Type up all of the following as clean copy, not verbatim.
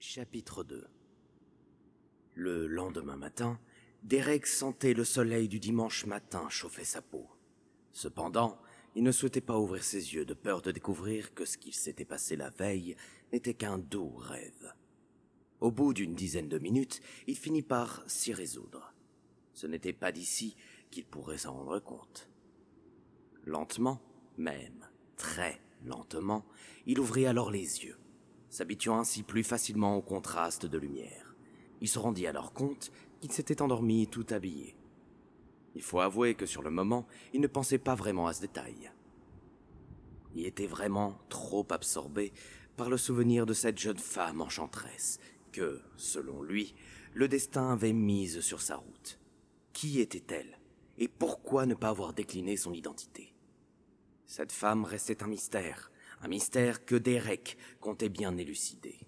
Chapitre 2. Le lendemain matin, Derek sentait le soleil du dimanche matin chauffer sa peau. Cependant, il ne souhaitait pas ouvrir ses yeux de peur de découvrir que ce qu'il s'était passé la veille n'était qu'un doux rêve. Au bout d'une dizaine de minutes, il finit par s'y résoudre. Ce n'était pas d'ici qu'il pourrait s'en rendre compte. Lentement, même très lentement, il ouvrit alors les yeux, s'habituant ainsi plus facilement au contraste de lumière. Il se rendit alors compte qu'il s'était endormi tout habillé. Il faut avouer que sur le moment, il ne pensait pas vraiment à ce détail. Il était vraiment trop absorbé par le souvenir de cette jeune femme enchanteresse que, selon lui, le destin avait mise sur sa route. Qui était-elle et pourquoi ne pas avoir décliné son identité? Cette femme restait un mystère que Derek comptait bien élucider.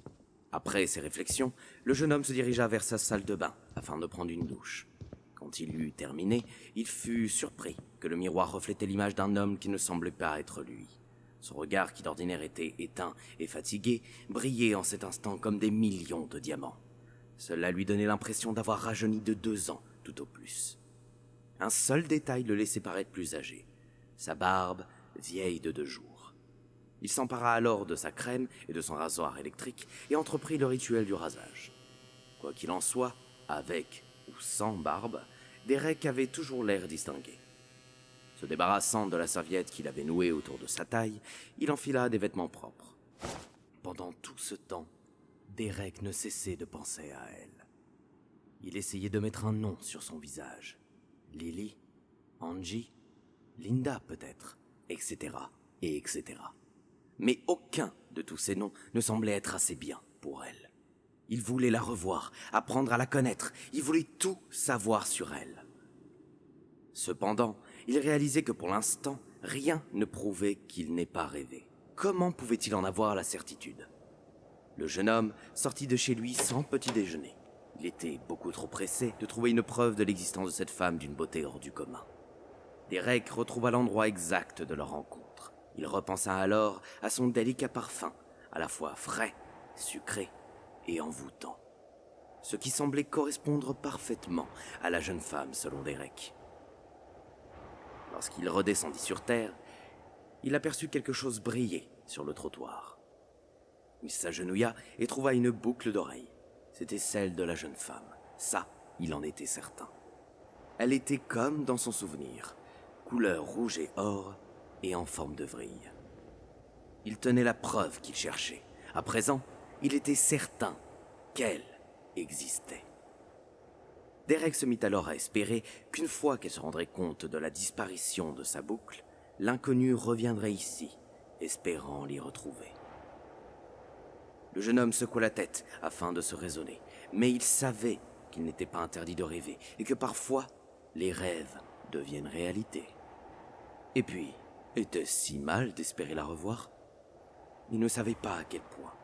Après ces réflexions, le jeune homme se dirigea vers sa salle de bain afin de prendre une douche. Quand il eut terminé, il fut surpris que le miroir reflétait l'image d'un homme qui ne semblait pas être lui. Son regard, qui d'ordinaire était éteint et fatigué, brillait en cet instant comme des millions de diamants. Cela lui donnait l'impression d'avoir rajeuni de 2 ans, tout au plus. Un seul détail le laissait paraître plus âgé. Sa barbe, vieille de 2 jours. Il s'empara alors de sa crème et de son rasoir électrique et entreprit le rituel du rasage. Quoi qu'il en soit, avec ou sans barbe, Derek avait toujours l'air distingué. Se débarrassant de la serviette qu'il avait nouée autour de sa taille, il enfila des vêtements propres. Pendant tout ce temps, Derek ne cessait de penser à elle. Il essayait de mettre un nom sur son visage. Lily, Angie, Linda peut-être, etc., et etc. Mais aucun de tous ces noms ne semblait être assez bien pour elle. Il voulait la revoir, apprendre à la connaître, il voulait tout savoir sur elle. Cependant, il réalisait que pour l'instant, rien ne prouvait qu'il n'ait pas rêvé. Comment pouvait-il en avoir la certitude? Le jeune homme sortit de chez lui sans petit déjeuner. Il était beaucoup trop pressé de trouver une preuve de l'existence de cette femme d'une beauté hors du commun. Derek retrouva l'endroit exact de leur rencontre. Il repensa alors à son délicat parfum, à la fois frais, sucré et envoûtant. Ce qui semblait correspondre parfaitement à la jeune femme selon Derek. Lorsqu'il redescendit sur terre, il aperçut quelque chose briller sur le trottoir. Il s'agenouilla et trouva une boucle d'oreille. C'était celle de la jeune femme. Ça, il en était certain. Elle était comme dans son souvenir, couleur rouge et or et en forme de vrille. Il tenait la preuve qu'il cherchait. À présent, il était certain qu'elle existait. Derek se mit alors à espérer qu'une fois qu'elle se rendrait compte de la disparition de sa boucle, l'inconnu reviendrait ici, espérant l'y retrouver. Le jeune homme secoua la tête afin de se raisonner, mais il savait qu'il n'était pas interdit de rêver et que parfois, les rêves deviennent réalité. Et puis, était-ce si mal d'espérer la revoir? Il ne savait pas à quel point.